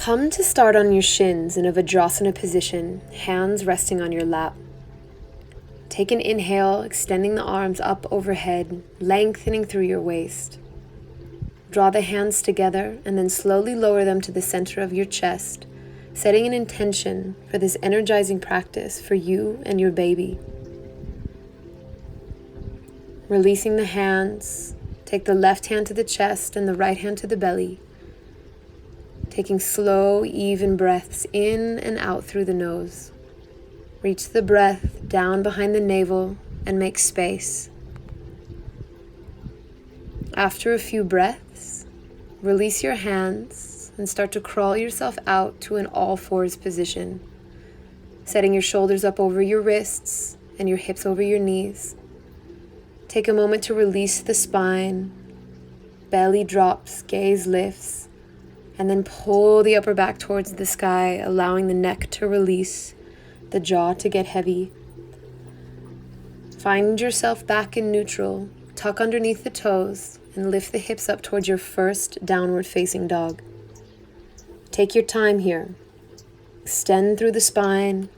Come to start on your shins in a Vajrasana position, hands resting on your lap. Take an inhale, extending the arms up overhead, lengthening through your waist. Draw the hands together and then slowly lower them to the center of your chest, setting an intention for this energizing practice for you and your baby. Releasing the hands, take the left hand to the chest and the right hand to the belly. Taking slow, even breaths in and out through the nose. Reach the breath down behind the navel and make space. After a few breaths, release your hands and start to crawl yourself out to an all-fours position, setting your shoulders up over your wrists and your hips over your knees. Take a moment to release the spine, belly drops, gaze lifts, and then pull the upper back towards the sky, allowing the neck to release, the jaw to get heavy. Find yourself back in neutral, tuck underneath the toes, and lift the hips up towards your first downward facing dog. Take your time here. Extend through the spine,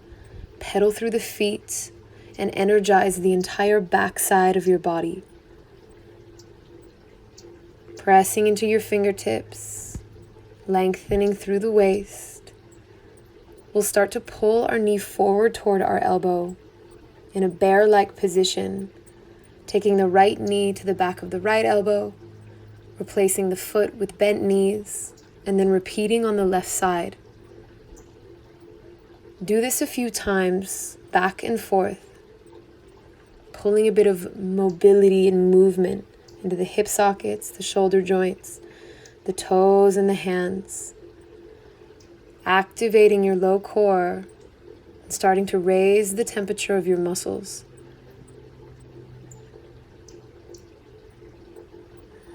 pedal through the feet, and energize the entire back side of your body. Pressing into your fingertips, lengthening through the waist. We'll start to pull our knee forward toward our elbow in a bear-like position, taking the right knee to the back of the right elbow, replacing the foot with bent knees, and then repeating on the left side. Do this a few times, back and forth, pulling a bit of mobility and movement into the hip sockets, the shoulder joints, the toes and the hands. Activating your low core and starting to raise the temperature of your muscles.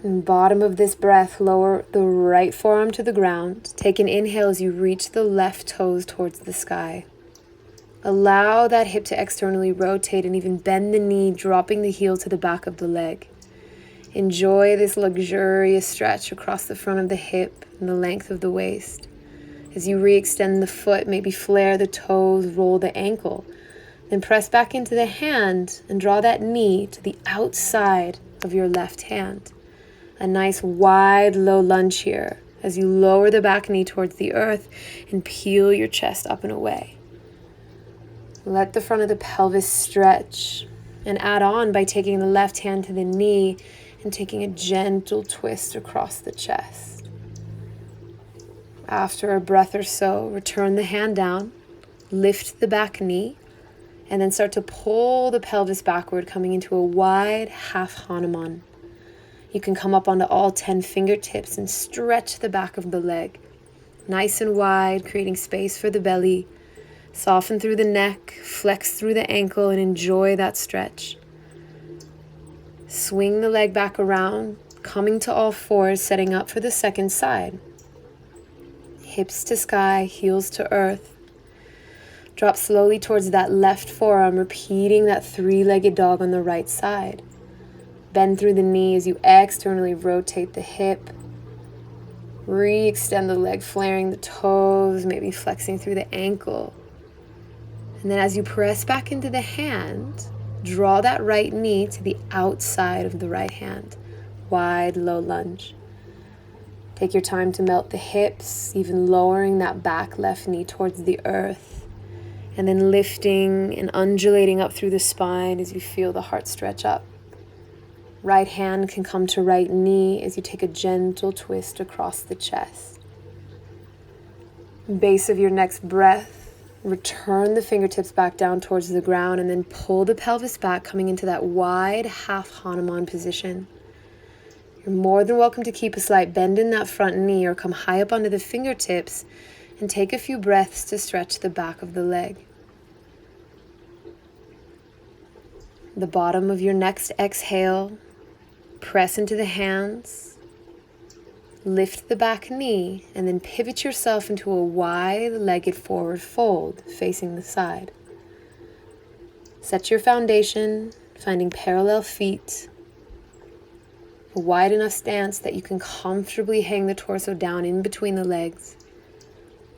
And bottom of this breath, lower the right forearm to the ground. Take an inhale as you reach the left toes towards the sky. Allow that hip to externally rotate and even bend the knee, dropping the heel to the back of the leg. Enjoy this luxurious stretch across the front of the hip and the length of the waist. As you re-extend the foot, maybe flare the toes, roll the ankle. Then press back into the hand and draw that knee to the outside of your left hand. A nice wide low lunge here as you lower the back knee towards the earth and peel your chest up and away. Let the front of the pelvis stretch and add on by taking the left hand to the knee and taking a gentle twist across the chest. After a breath or so, return the hand down, lift the back knee, and then start to pull the pelvis backward, coming into a wide half Hanuman. You can come up onto all 10 fingertips and stretch the back of the leg. Nice and wide, creating space for the belly. Soften through the neck, flex through the ankle, and enjoy that stretch. Swing the leg back around, coming to all fours, setting up for the second side. Hips to sky, heels to earth. Drop slowly towards that left forearm, repeating that three-legged dog on the right side. Bend through the knee as you externally rotate the hip. Re-extend the leg, flaring the toes, maybe flexing through the ankle. And then as you press back into the hand, draw that right knee to the outside of the right hand. Wide, low lunge. Take your time to melt the hips, even lowering that back left knee towards the earth. And then lifting and undulating up through the spine as you feel the heart stretch up. Right hand can come to right knee as you take a gentle twist across the chest. Base of your next breath. Return the fingertips back down towards the ground and then pull the pelvis back, coming into that wide half Hanuman position. You're more than welcome to keep a slight bend in that front knee or come high up onto the fingertips and take a few breaths to stretch the back of the leg. The bottom of your next exhale, press into the hands. Lift the back knee and then pivot yourself into a wide-legged forward fold facing the side. Set your foundation, finding parallel feet, a wide enough stance that you can comfortably hang the torso down in between the legs.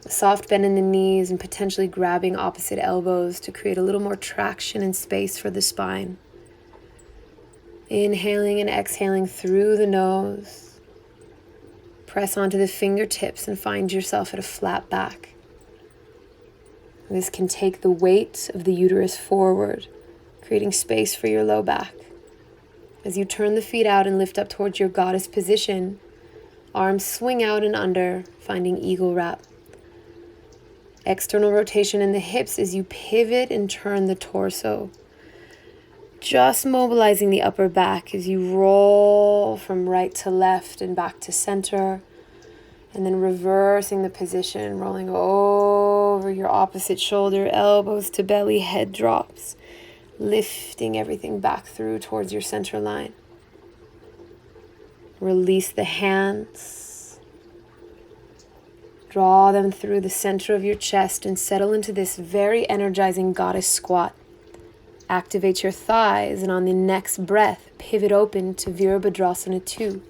A soft bend in the knees and potentially grabbing opposite elbows to create a little more traction and space for the spine. Inhaling and exhaling through the nose. Press onto the fingertips and find yourself at a flat back. This can take the weight of the uterus forward, creating space for your low back. As you turn the feet out and lift up towards your goddess position, arms swing out and under, finding eagle wrap. External rotation in the hips as you pivot and turn the torso. Just mobilizing the upper back as you roll from right to left and back to center. And then reversing the position, rolling over your opposite shoulder, elbows to belly, head drops. Lifting everything back through towards your center line. Release the hands. Draw them through the center of your chest and settle into this very energizing goddess squat. Activate your thighs, and on the next breath, pivot open to Virabhadrasana 2.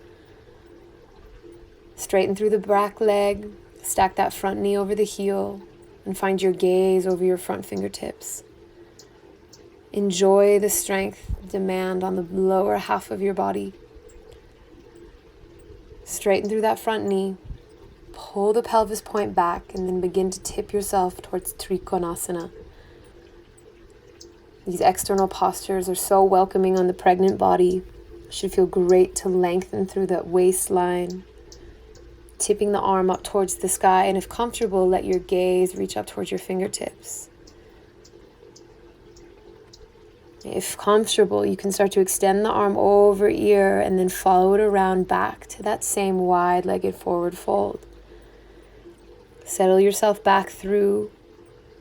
Straighten through the back leg, stack that front knee over the heel, and find your gaze over your front fingertips. Enjoy the strength demand on the lower half of your body. Straighten through that front knee, pull the pelvis point back, and then begin to tip yourself towards Trikonasana. These external postures are so welcoming on the pregnant body. It should feel great to lengthen through that waistline. Tipping the arm up towards the sky, and if comfortable, let your gaze reach up towards your fingertips. If comfortable, you can start to extend the arm over ear and then follow it around back to that same wide-legged forward fold. Settle yourself back through.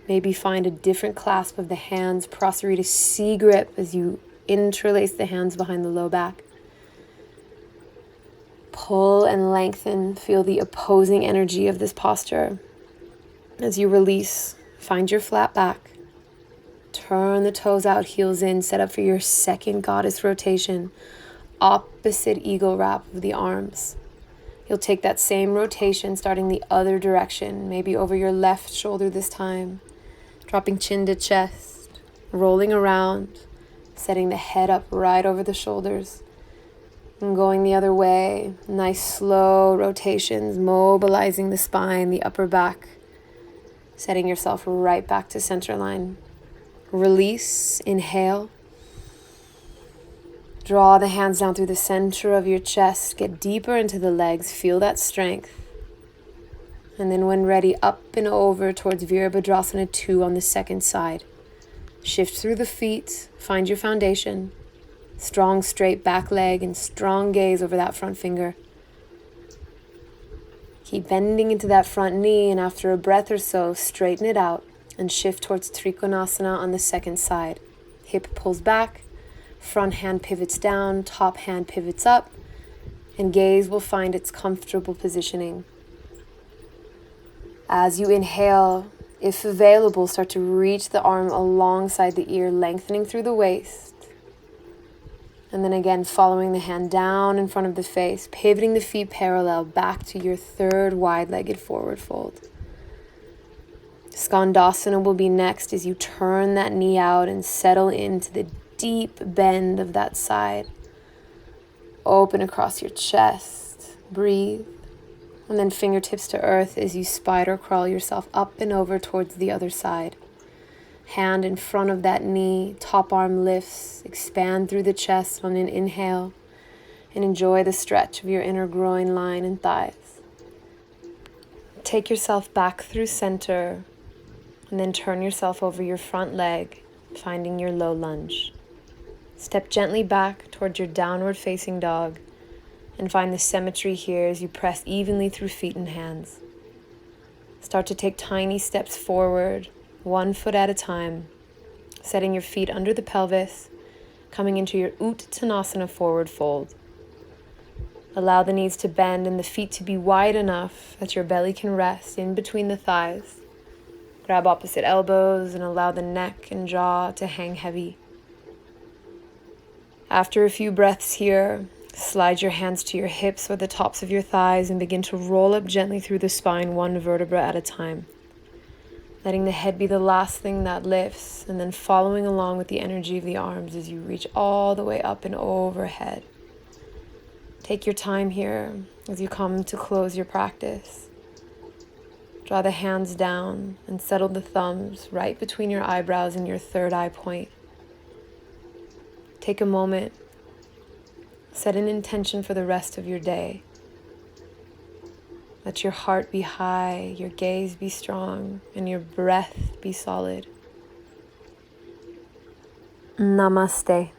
Maybe find a different clasp of the hands, Prasarita C grip as you interlace the hands behind the low back. Pull and lengthen, feel the opposing energy of this posture. As you release, find your flat back. Turn the toes out, heels in, set up for your second goddess rotation. Opposite eagle wrap of the arms. You'll take that same rotation, starting the other direction, maybe over your left shoulder this time. Dropping chin to chest, rolling around, setting the head up right over the shoulders. And going the other way, nice slow rotations, mobilizing the spine, the upper back, setting yourself right back to center line. Release, inhale. Draw the hands down through the center of your chest, get deeper into the legs, feel that strength. And then when ready, up and over towards Virabhadrasana 2 on the second side. Shift through the feet, find your foundation. Strong straight back leg and strong gaze over that front finger. Keep bending into that front knee, and after a breath or so, straighten it out and shift towards Trikonasana on the second side. Hip pulls back, front hand pivots down, top hand pivots up, and gaze will find its comfortable positioning. As you inhale, if available, start to reach the arm alongside the ear, lengthening through the waist. And then again, following the hand down in front of the face, pivoting the feet parallel back to your third wide-legged forward fold. Skandasana will be next as you turn that knee out and settle into the deep bend of that side. Open across your chest, breathe, and then fingertips to earth as you spider crawl yourself up and over towards the other side. Hand in front of that knee, top arm lifts, expand through the chest on an inhale, and enjoy the stretch of your inner groin line and thighs. Take yourself back through center, and then turn yourself over your front leg, finding your low lunge. Step gently back towards your downward facing dog, and find the symmetry here as you press evenly through feet and hands. Start to take tiny steps forward, 1 foot at a time, setting your feet under the pelvis, coming into your Uttanasana forward fold. Allow the knees to bend and the feet to be wide enough that your belly can rest in between the thighs. Grab opposite elbows and allow the neck and jaw to hang heavy. After a few breaths here, Slide your hands to your hips or the tops of your thighs and begin to roll up gently through the spine, one vertebra at a time. Letting the head be the last thing that lifts, and then following along with the energy of the arms as you reach all the way up and overhead. Take your time here as you come to close your practice. Draw the hands down and settle the thumbs right between your eyebrows and your third eye point. Take a moment. Set an intention for the rest of your day. Let your heart be high, your gaze be strong, and your breath be solid. Namaste.